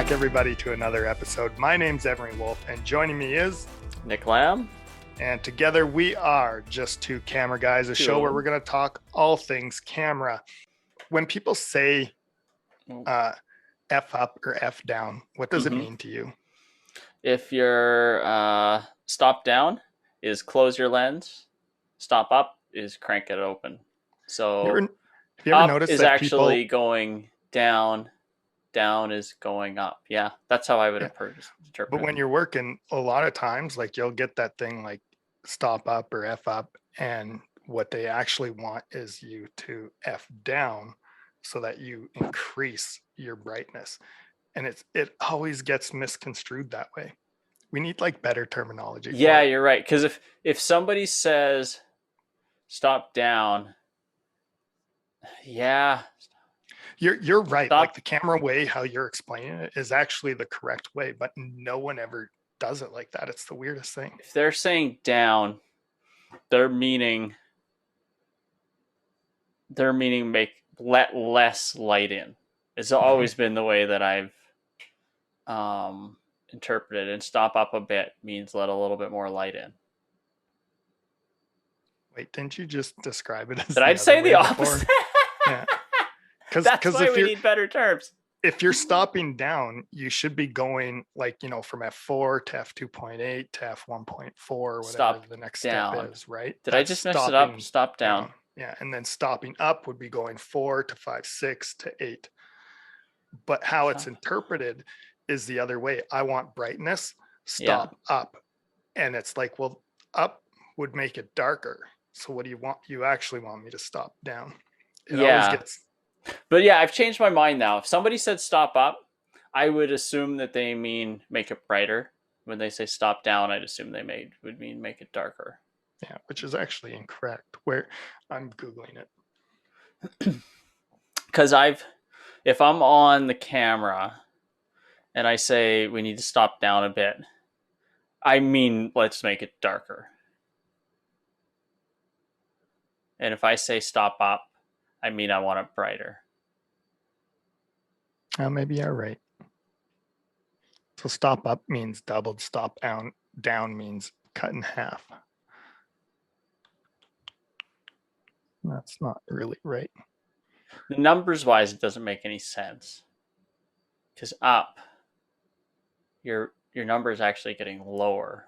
back, everybody, to another episode. My name's Emery Wolf, and joining me is Nick Lamb. And together we are Just Two Camera Guys, a show where we're going to talk all things camera. When people say F up or F down, what does it mean to you? If your stop down is close your lens, stop up is crank it open. So have you ever noticed is that actually going down, down is going up. Yeah, that's how I would interpret it. But when you're working, a lot of times, like you'll get that thing like stop up or F up, and what they actually want is you to F down so that you increase your brightness. And it always gets misconstrued that way. We need like better terminology. Yeah, you're right. Because if somebody says stop down, yeah. You're right. Like the camera way, how you're explaining it is actually the correct way, but no one ever does it like that. It's the weirdest thing. If they're saying down, they're meaning let less light in. It's always been the way that I've interpreted. And stop up a bit means let a little bit more light in. Wait, didn't you just describe it as? Did I say the opposite? Yeah. That's why we need better terms. If you're stopping down, you should be going like, from F4 to F2.8 to F1.4, whatever the next step is, right? Did I just mess it up? Stop down. Yeah. And then stopping up would be going 4 to 5, 6 to 8. But how it's interpreted is the other way. I want brightness, stop up. And it's like, well, up would make it darker. So what do you want? You actually want me to stop down. It always gets... But yeah, I've changed my mind now. If somebody said stop up, I would assume that they mean make it brighter. When they say stop down, I'd assume they would mean make it darker. Yeah, which is actually incorrect. Where I'm Googling it. Because if I'm on the camera and I say we need to stop down a bit, I mean let's make it darker. And if I say stop up, I mean I want it brighter. Maybe you're right. So stop up means doubled, stop down means cut in half. That's not really right. The numbers wise, it doesn't make any sense. Because up, your number is actually getting lower.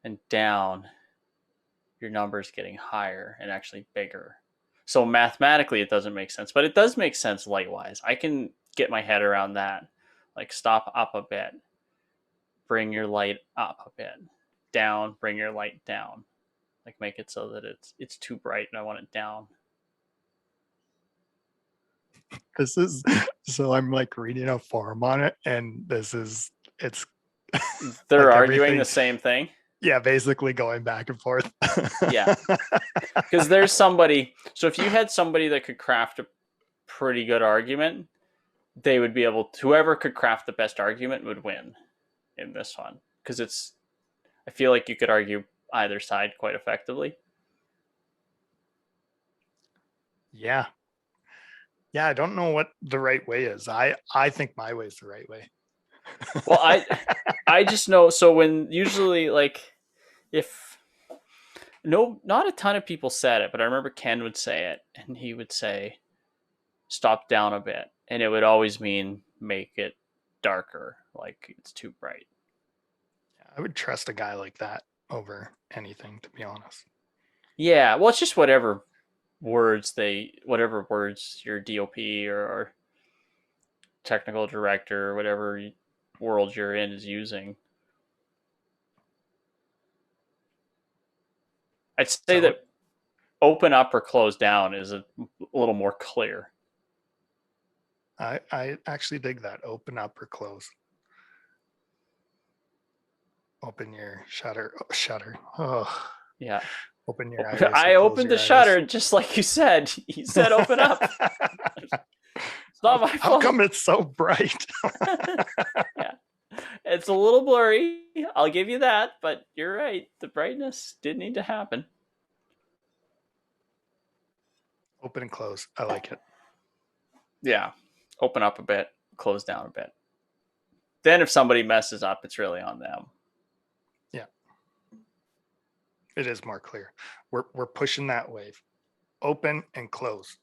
And down, your number is getting higher and actually bigger. So mathematically, it doesn't make sense. But it does make sense light-wise. I can get my head around that. Like stop up a bit. Bring your light up a bit. Down, bring your light down. Like make it so that it's too bright and I want it down. This is so I'm like reading a forum on it, and it's they're like arguing the same thing. Yeah, basically going back and forth. Yeah, because there's somebody. So if you had somebody that could craft a pretty good argument, they would be able to. Whoever could craft the best argument would win in this one, because I feel like you could argue either side quite effectively. Yeah. I don't know what the right way is. I think my way is the right way. Well, I just know. So when usually not a ton of people said it, but I remember Ken would say it, and he would say, "Stop down a bit," and it would always mean make it darker, like it's too bright. I would trust a guy like that over anything, to be honest. Yeah, well, it's just whatever words your DOP or technical director or whatever world you're in is using. I'd say that open up or close down is a little more clear. I actually dig that. Open up or close. Open your shutter. Oh, yeah. Open your eyes. I opened the shutter just like you said. You said open up. It's not my fault. How come it's so bright? Yeah. It's a little blurry. I'll give you that, but you're right. The brightness did need to happen. Open and close. I like it. Yeah. Open up a bit. close down a bit. Then if somebody messes up, it's really on them. Yeah. It is more clear. We're pushing that wave. Open and close,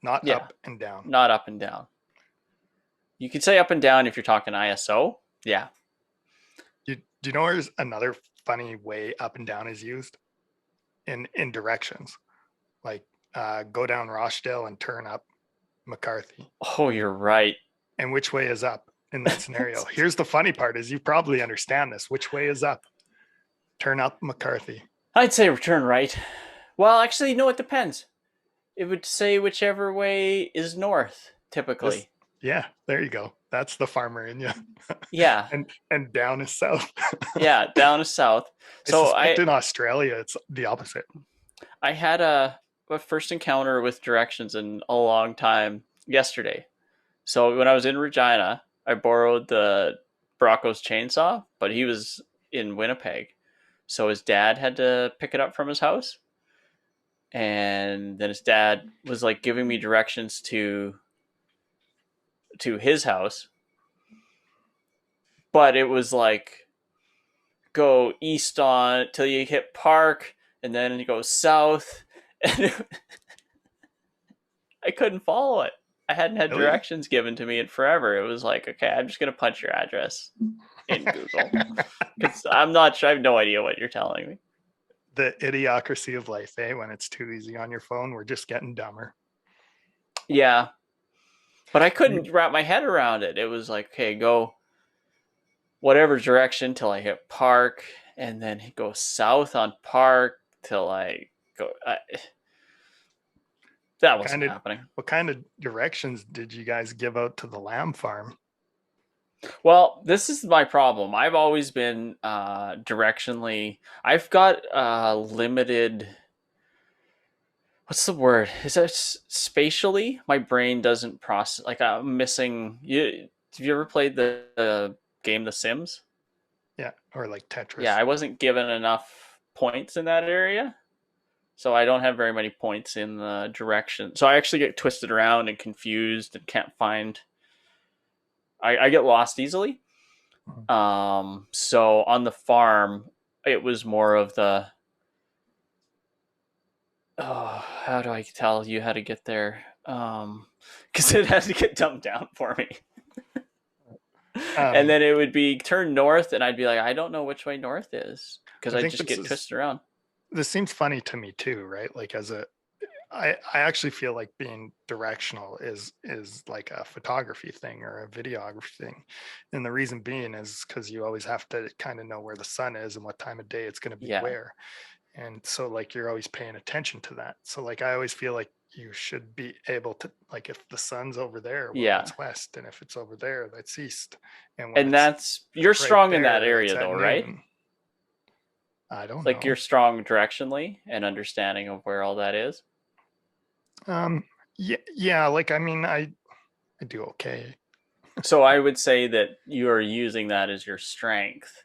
not Yeah. up and down. Not up and down. You can say up and down if you're talking ISO. Yeah. Do you know there's another funny way up and down is used? In directions. Like go down Rochdale and turn up McCarthy. Oh, you're right. And which way is up in that scenario? Here's the funny part is you probably understand this. Which way is up? Turn up McCarthy. I'd say return right. Well, actually, no, it depends. It would say whichever way is north, typically. Yeah, there you go. That's the farmer in you. Yeah. and down is south. Yeah, down is south. So I in Australia, it's the opposite. I had a first encounter with directions in a long time yesterday. So when I was in Regina, I borrowed the Brocco's chainsaw, but he was in Winnipeg. So his dad had to pick it up from his house. And then his dad was like giving me directions to his house. But it was like go east on till you hit Park, and then you go south. And I couldn't follow it. I hadn't had directions given to me in forever. It was like, okay, I'm just going to punch your address in Google. Because I'm not sure. I have no idea what you're telling me. The idiocracy of life, eh? When it's too easy on your phone, we're just getting dumber. Yeah. But I couldn't wrap my head around it. It was like, okay, go whatever direction till I hit Park, and then go south on Park till I go... That wasn't happening. What kind of directions did you guys give out to the lamb farm? Well, this is my problem. I've always been directionally. I've got limited. What's the word? Is that spatially? My brain doesn't process. Like I'm missing. Have you ever played the game The Sims? Yeah, or like Tetris. Yeah, I wasn't given enough points in that area. So I don't have very many points in the direction. So I actually get twisted around and confused and can't find. I get lost easily. So on the farm, it was more of the. Oh, how do I tell you how to get there? Because it had to get dumbed down for me. And then it would be turn north, and I'd be like, I don't know which way north is because I just get twisted around. This seems funny to me too, right? Like I actually feel like being directional is like a photography thing or a videography thing. And the reason being is because you always have to kind of know where the sun is and what time of day it's going to be where. And so like you're always paying attention to that. So like I always feel like you should be able to, like, if the sun's over there, well, it's west, and if it's over there, that's east. And that's you're right strong there, in that area though, right? I don't like know. You're strong directionally and understanding of where all that is. Yeah, like I mean I do okay. So I would say that you are using that as your strength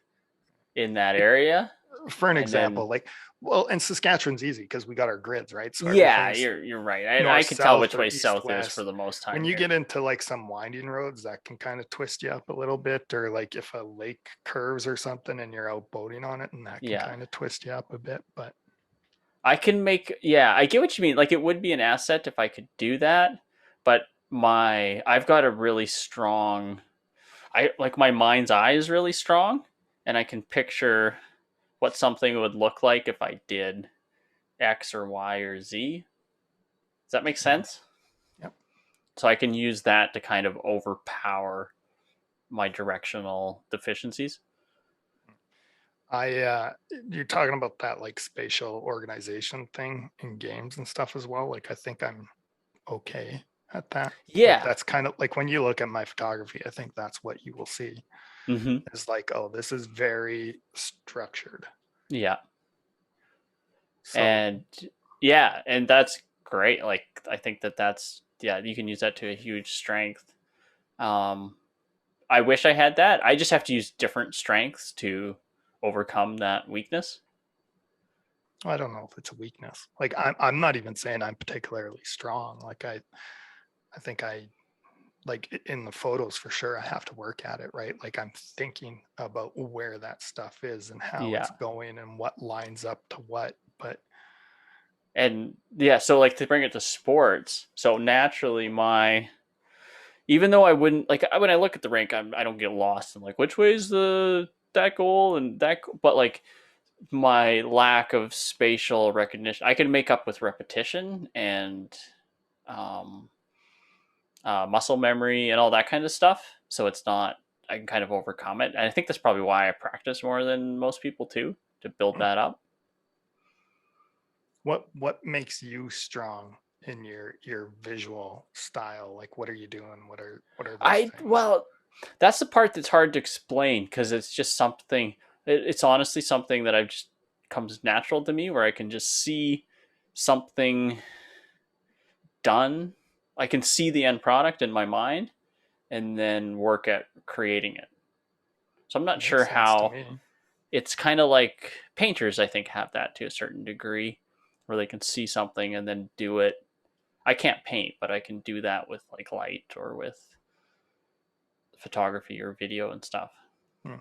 in that area. For an example, like, well, and Saskatchewan's easy because we got our grids, right? So yeah, you're right. I can tell which way south is for the most time. When you get into like some winding roads, that can kind of twist you up a little bit, or like if a lake curves or something and you're out boating on it, and that can kind of twist you up a bit. But I can make, I get what you mean. Like it would be an asset if I could do that, but I've got a really strong, my mind's eye is really strong, and I can picture what something would look like if I did X or Y or Z. Does that make sense? Yep. So I can use that to kind of overpower my directional deficiencies. You're talking about that like spatial organization thing in games and stuff as well. Like I think I'm okay at that. Yeah. Like, that's kind of like when you look at my photography, I think that's what you will see. It's like, oh, this is very structured. Yeah. So, and that's great. Like I think that's you can use that to a huge strength. I wish I had that. I just have to use different strengths to overcome that weakness. I don't know if it's a weakness. Like I'm not even saying I'm particularly strong. Like I think I like in the photos for sure, I have to work at it, right? Like I'm thinking about where that stuff is and how Yeah. it's going and what lines up to what. But And yeah, so like to bring it to sports, so naturally even though I wouldn't like when I look at the rink, I don't get lost in like which way is the that goal and that, but like my lack of spatial recognition, I can make up with repetition and um, muscle memory and all that kind of stuff. So it's not, I can kind of overcome it. And I think that's probably why I practice more than most people too, to build that up. what makes you strong in your visual style? Like what are you doing? What are those things? Well, that's the part that's hard to explain because it's just something, it's honestly something that I've just comes natural to me where I can just see something done. I can see the end product in my mind and then work at creating it. So I'm not sure Makes sense to how. me. It's kind of like painters, I think, have that to a certain degree where they can see something and then do it. I can't paint, but I can do that with like light or with photography or video and stuff. Hmm.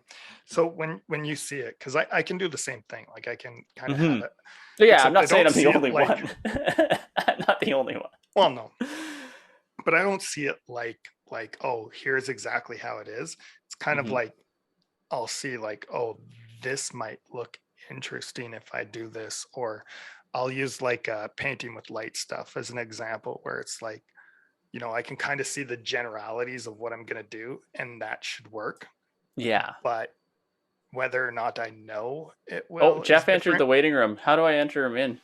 So when you see it, because I can do the same thing. Like I can kind of have Mm-hmm. it, So yeah, I'm except I not saying don't I'm the see it only like, one. I'm not the only one. well, no, but I don't see it like, oh, here's exactly how it is. It's kind of Mm-hmm. like I'll see like, oh, this might look interesting if I do this, or I'll use like painting with light stuff as an example where it's like, I can kind of see the generalities of what I'm going to do and that should work. Yeah. But whether or not I know it Oh, will is Jeff entered different. the waiting room. How do I enter him in?